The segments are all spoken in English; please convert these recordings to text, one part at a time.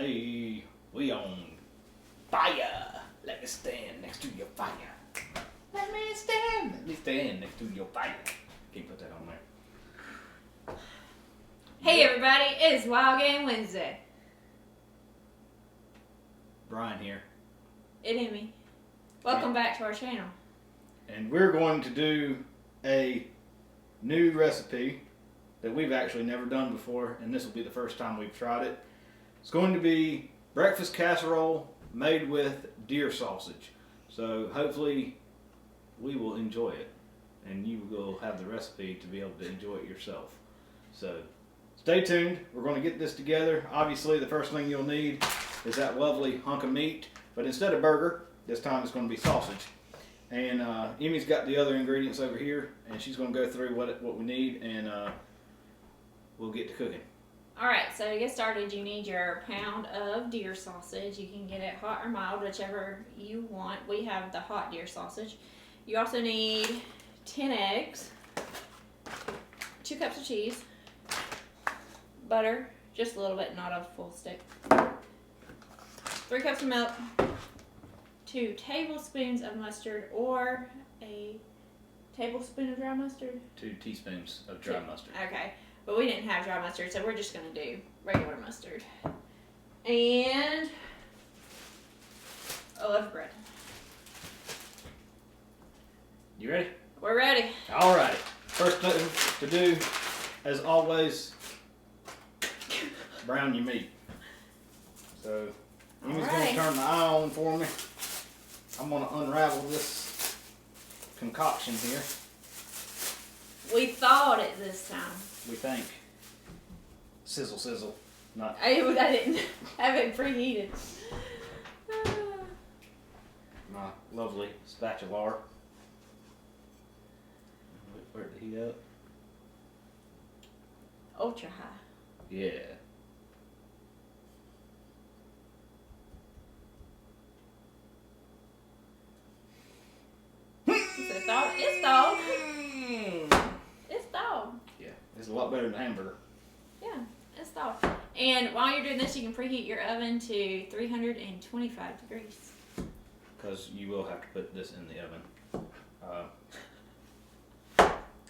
Hey, we on fire. Let me stand next to your fire. Let me stand next to your fire. Can't put that on there. Hey everybody, it's Wildgame Wednesday. Brian here. It is me. Welcome back to our channel. And we're going to do a new recipe that we've actually never done before, and this will be the first time we've tried it. It's going to be breakfast casserole made with deer sausage. So hopefully we will enjoy it, and you will have the recipe to be able to enjoy it yourself. So stay tuned. We're going to get this together. Obviously the first thing you'll need is that lovely hunk of meat, but instead of burger, this time it's going to be sausage. And Emmy's got the other ingredients over here, and she's going to go through what we need, and we'll get to cooking. Alright, so to get started, you need your pound of deer sausage. You can get it hot or mild, whichever you want. We have the hot deer sausage. You also need 10 eggs, 2 cups of cheese, butter, just a little bit, not a full stick, 3 cups of milk, 2 tablespoons of mustard, or a tablespoon of dry mustard? 2 teaspoons of dry mustard. Okay, but we didn't have dry mustard, so we're just going to do regular mustard. And a loaf of bread. You ready? We're ready. Alright, first thing to do, as always, brown your meat. So, Emmy's going to turn the eye on for me. I'm going to unravel this concoction here. We thawed it this time. We think. Sizzle, sizzle. Not. I didn't have it preheated. My lovely spatula. Wait for it to heat up. Ultra high. Yeah. It's thawed. It's thawed. It's thawed. Yeah, it's a lot better than hamburger. Yeah, it's thawed. And while you're doing this, you can preheat your oven to 325 degrees. Because you will have to put this in the oven.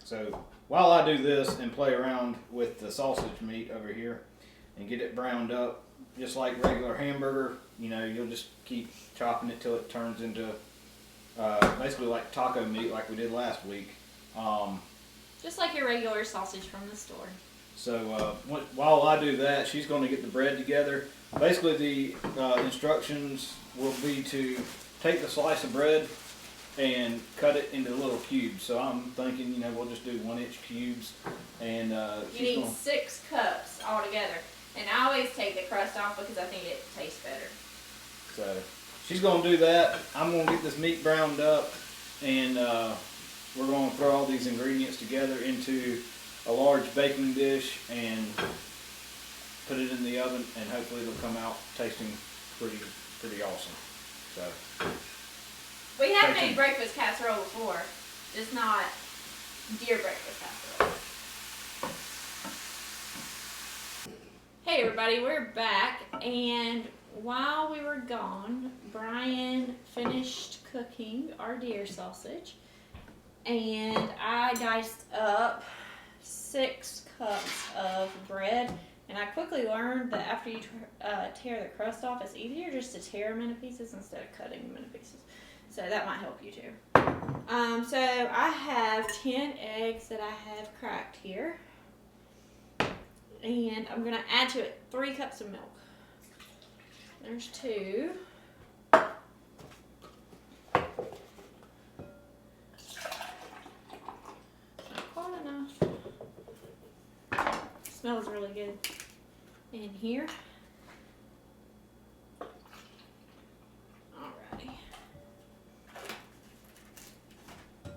So while I do this and play around with the sausage meat over here and get it browned up, just like regular hamburger, you know, you'll just keep chopping it till it turns into basically like taco meat like we did last week. Just like your regular sausage from the store. So while I do that, she's going to get the bread together. Basically the instructions will be to take the slice of bread and cut it into little cubes. So I'm thinking, you know, we'll just do 1-inch cubes. And you need 6 cups altogether. And I always take the crust off because I think it tastes better. So she's going to do that. I'm going to get this meat browned up, and we're going to throw all these ingredients together into a large baking dish and put it in the oven, and hopefully it'll come out tasting pretty awesome. So we have made breakfast casserole before, just not deer breakfast casserole. Hey everybody, we're back, and while we were gone, Brian finished cooking our deer sausage, and I diced up 6 cups of bread. And I quickly learned that after you tear the crust off, it's easier just to tear them into pieces instead of cutting them into pieces. So that might help you too. So I have 10 eggs that I have cracked here. And I'm going to add to it 3 cups of milk. There's 2. Not quite enough. Smells really good. In here. Alrighty. So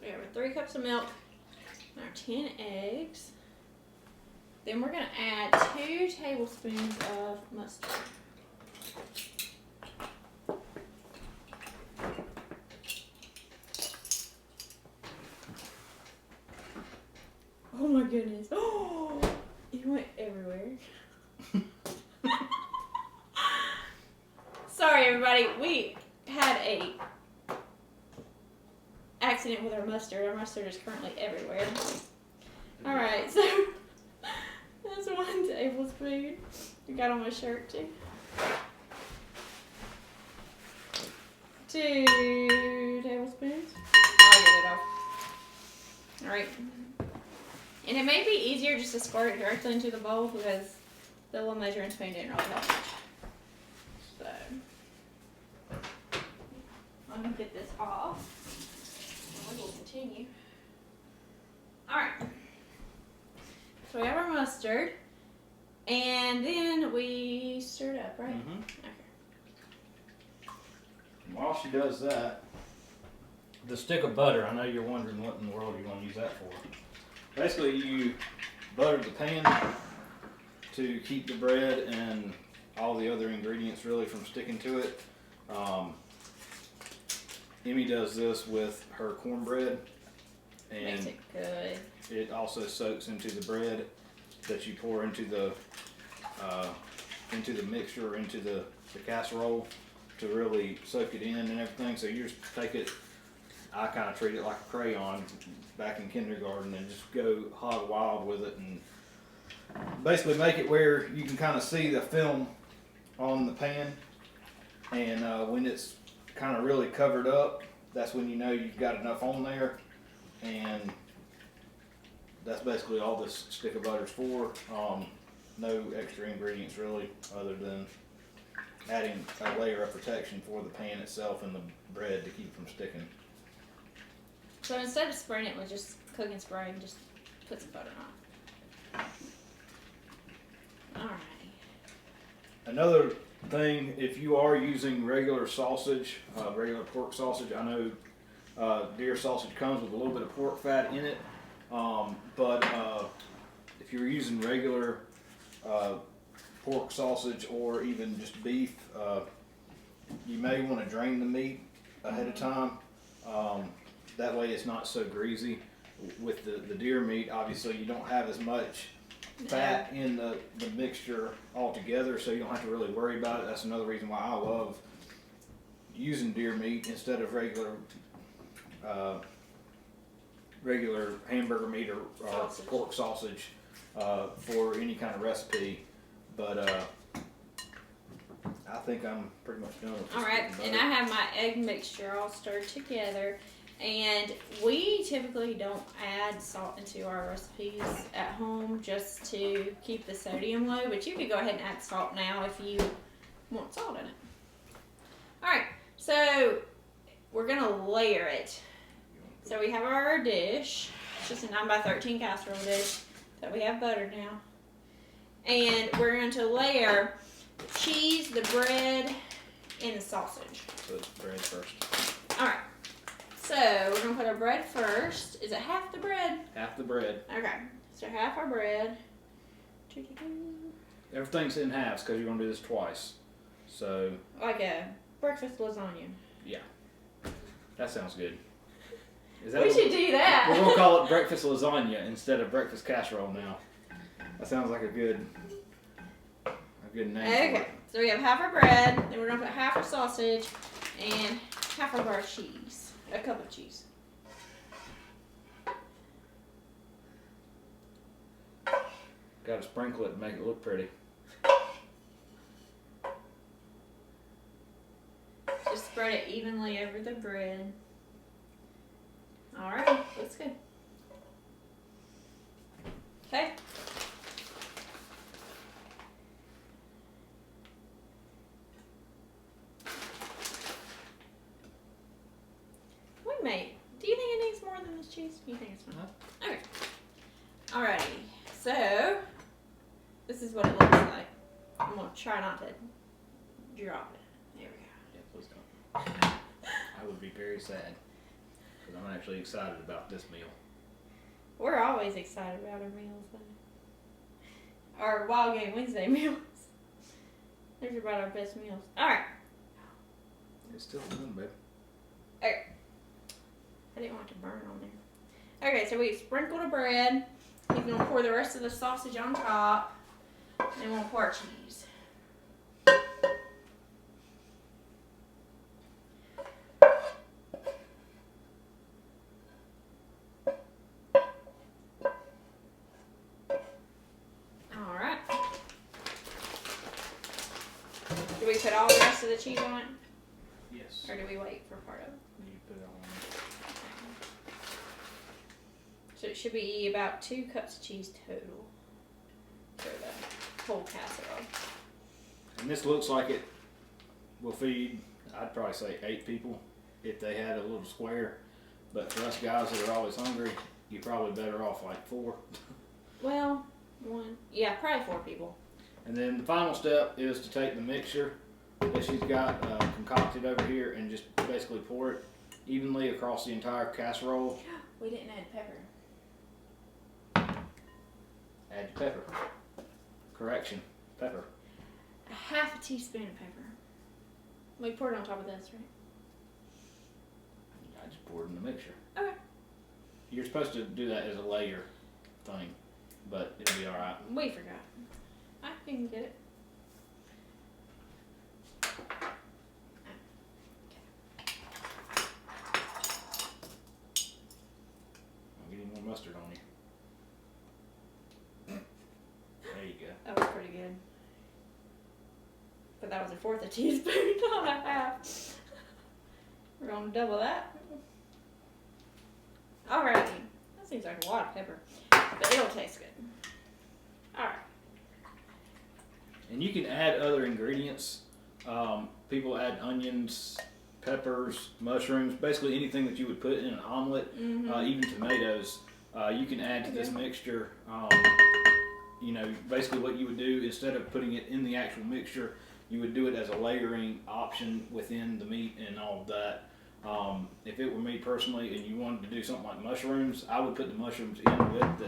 we have our 3 cups of milk and our 10 eggs. Then we're going to add 2 tablespoons of mustard. Oh my goodness. Oh, it went everywhere. everybody, we had a accident with our mustard. Our mustard is currently everywhere. Alright, so that's 1 tablespoon. I got on my shirt too. 2 tablespoons. I'll get it off. Alright. And it may be easier just to squirt it directly into the bowl because the little measuring spoon didn't really help much. So, let me get this off. And we will continue. Alright. So we have our mustard. And then we stir it up, right? Mm-hmm. Okay. While she does that, the stick of butter, I know you're wondering what in the world you're going to use that for. Basically, you butter the pan to keep the bread and all the other ingredients really from sticking to it. Emmy does this with her cornbread, and Makes it good. it also soaks into the bread that you pour into the mixture, into the casserole, to really soak it in and everything. So you just take it, I kind of treat it like a crayon back in kindergarten, and just go hog wild with it, and basically make it where you can kind of see the film on the pan. And when it's kind of really covered up, that's when you know you've got enough on there. And that's basically all this stick of butter's for. No extra ingredients really, other than adding a layer of protection for the pan itself and the bread to keep it from sticking. So instead of spraying it with just cooking spray, just put some butter on. Alright. Another thing, if you are using regular sausage, regular pork sausage, I know deer sausage comes with a little bit of pork fat in it, but if you're using regular pork sausage or even just beef, you may want to drain the meat ahead of time. That way it's not so greasy. With the deer meat, obviously you don't have as much fat in the mixture altogether, so you don't have to really worry about it. That's another reason why I love using deer meat instead of regular hamburger meat or pork sausage for any kind of recipe. But I think I'm pretty much done with this. Alright, and I have my egg mixture all stirred together. And we typically don't add salt into our recipes at home just to keep the sodium low, but you could go ahead and add salt now if you want salt in it. Alright, so we're going to layer it. So we have our dish. It's just a 9x13 casserole dish that we have buttered now. And we're going to layer the cheese, the bread, and the sausage. So it's bread first. Alright. So, we're going to put our bread first. Is it half the bread? Half the bread. Okay. So, half our bread. Everything's in halves because you're going to do this twice. So, Like a breakfast lasagna. yeah. That sounds good. Is We should do that. We're going to call it breakfast lasagna instead of breakfast casserole now. That sounds like a good name for Okay. it. So, we have half our bread. Then we're going to put half our sausage and half of our cheese. A cup of cheese. Got to sprinkle it and make it look pretty. Just spread it evenly over the bread. Alright, that's good. Okay. Mate, do you think it needs more than this cheese? Do you think it's fine? Okay. Alrighty. So, this is what it looks like. I'm going to try not to drop it. There we go. Yeah, please don't. I would be very sad because I'm actually excited about this meal. We're always excited about our meals, though. Our Wildgame Wednesday meals. Those are about our best meals. Alright. It's still done, babe. Okay. I didn't want it to burn on there. Okay, so we sprinkled the bread. He's going to pour the rest of the sausage on top. And then we'll pour our cheese. Do we put all the rest of the cheese on it? Yes. Or do we wait for part of it? You put it on. So it should be about 2 cups of cheese total for the whole casserole. And this looks like it will feed, I'd probably say 8 people if they had a little square. But for us guys that are always hungry, you're probably better off like 4. Well, yeah, probably 4 people. And then the final step is to take the mixture that she's got concocted over here and just basically pour it evenly across the entire casserole. We didn't add pepper. Add your pepper. Correction, pepper. A half a teaspoon of pepper. We poured it on top of this, right? I just poured in the mixture. Okay. You're supposed to do that as a layer thing, but it'll be alright. We forgot. I can get it. I'll get any more mustard on you. There you go. That was pretty good. But that was a 4th of a teaspoon, not a half. We're gonna double that. Alrighty. That seems like a lot of pepper. But it'll taste good. Alright. And you can add other ingredients. People add onions, peppers, mushrooms, basically anything that you would put in an omelet, even tomatoes. You can add to this mixture. You know, basically what you would do, instead of putting it in the actual mixture, you would do it as a layering option within the meat and all of that. If it were me personally and you wanted to do something like mushrooms, I would put the mushrooms in with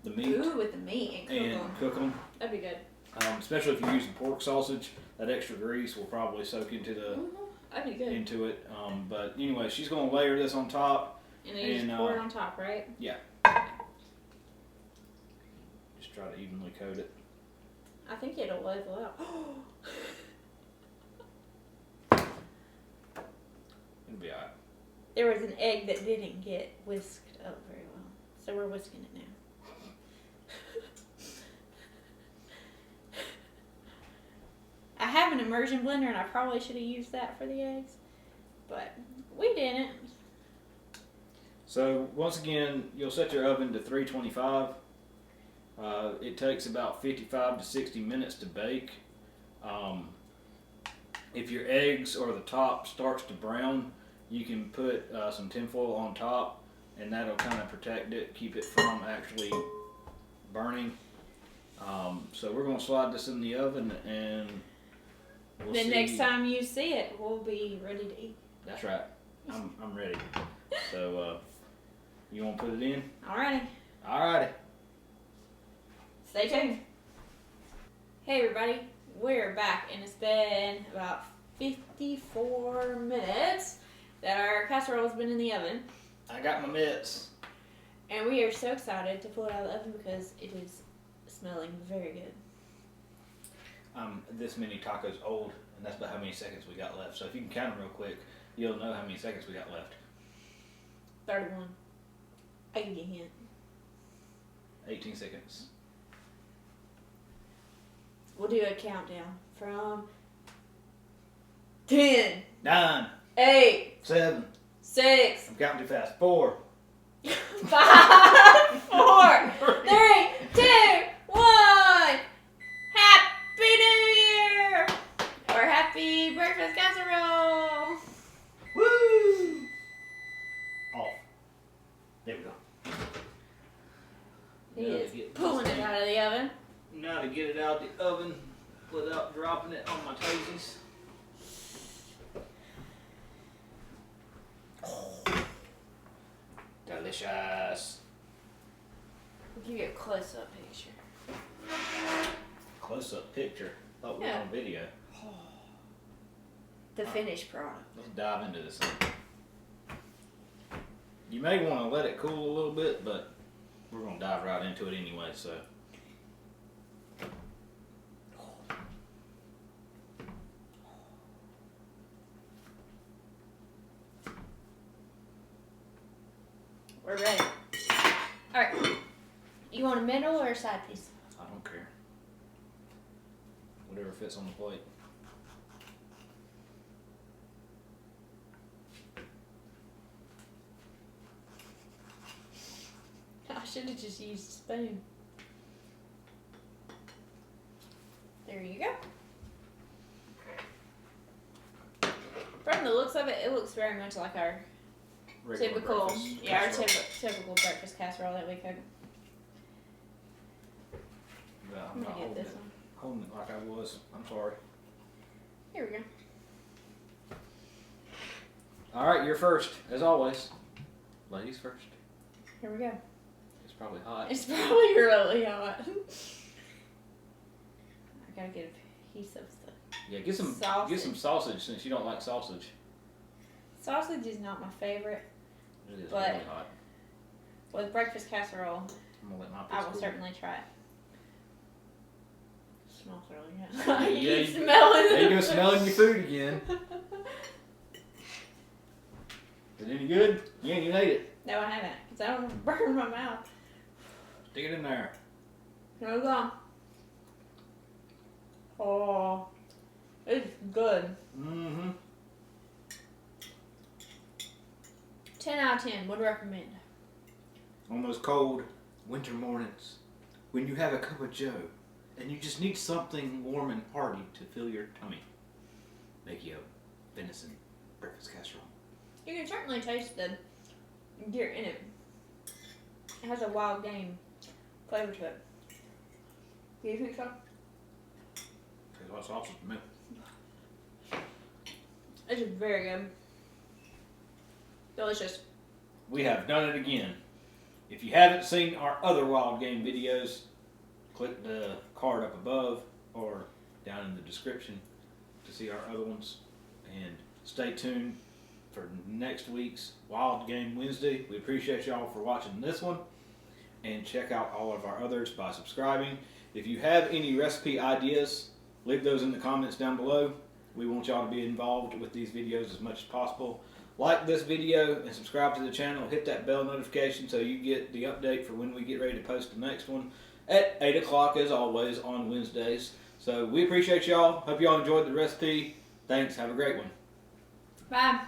the meat. Ooh, with the meat and cook them. That'd be good. Especially if you're using pork sausage, that extra grease will probably soak into That'd be good. into it. But anyway, she's gonna layer this on top. And then you just pour it on top, right? Yeah. Just try to evenly coat it. I think it'll level out. It'll be alright. There was an egg that didn't get whisked up very well, so we're whisking it now. I have an immersion blender, and I probably should have used that for the eggs, but we didn't. So once again, you'll set your oven to 325. It takes about 55 to 60 minutes to bake. If your eggs or the top starts to brown, you can put some tinfoil on top, and that'll kind of protect it, keep it from actually burning. So we're going to slide this in the oven, and we'll see. Next time you see it, we'll be ready to eat. That's right. I'm ready. So you want to put it in? Alrighty. Alrighty. Stay tuned. Hey everybody, we're back, and it's been about 54 minutes that our casserole has been in the oven. I got my mitts. And we are so excited to pull it out of the oven because it is smelling very good. This many tacos old, and that's about how many seconds we got left. So if you can count them real quick, you'll know how many seconds we got left. 31. I can get a hint. 18 seconds. We'll do a countdown from 10, 9, 8, 7. 6, I'm counting too fast. 4. 5, 4, 3, 2, 1. Happy New Year! Or happy breakfast casserole! Woo! Off. There we go. He is pulling it out of the oven. Now to get it out of the oven without dropping it on my toesies. Delicious. I'll give you a close-up picture. Close-up picture. Thought we were Yeah. on video. The finished product. Let's dive into this thing. You may want to let it cool a little bit, but we're going to dive right into it anyway, so. We're ready. Alright. You want a middle or a side piece? I don't care. Whatever fits on the plate. should have just used a spoon. There you go. From the looks of it, it looks very much like our Regular typical, breakfast yeah, our casserole. typical breakfast casserole that we cook. Yeah, I'm I'm gonna not get this one. holding it like I was. I'm sorry. Here we go. All right, you're first, as always. Ladies first. Here we go. It's probably hot. It's probably really hot. I gotta get a piece of the Yeah, get some sausage since you don't like sausage. sausage. Is not my favorite. It is But- really hot. With breakfast casserole, I'm gonna let my I piece will cool. certainly try it. Smells really good. Yeah, You you- smelling? There you go, smelling your food again. Is it any good? You ain't even ate it. No, I haven't, because I don't want to burn my mouth. Stick it in there. Here we go. Oh, it's good. Mm-hmm. 10 out of 10, would recommend. On those cold winter mornings, when you have a cup of joe, and you just need something warm and hearty to fill your tummy, make you a venison breakfast casserole. You can certainly taste the deer in it. It has a wild game flavor to it. Do you think so? Tastes like sausage to me. It's very good. Delicious. We have done it again. If you haven't seen our other wild game videos, click the card up above or down in the description to see our other ones. And stay tuned for next week's Wild Game Wednesday. We appreciate y'all for watching this one. And check out all of our others by subscribing. If you have any recipe ideas, leave those in the comments down below. We want y'all to be involved with these videos as much as possible. Like this video and subscribe to the channel. Hit that bell notification so you get the update for when we get ready to post the next one at 8 o'clock as always on Wednesdays. So we appreciate y'all. Hope y'all enjoyed the recipe. Thanks. Have a great one. Bye.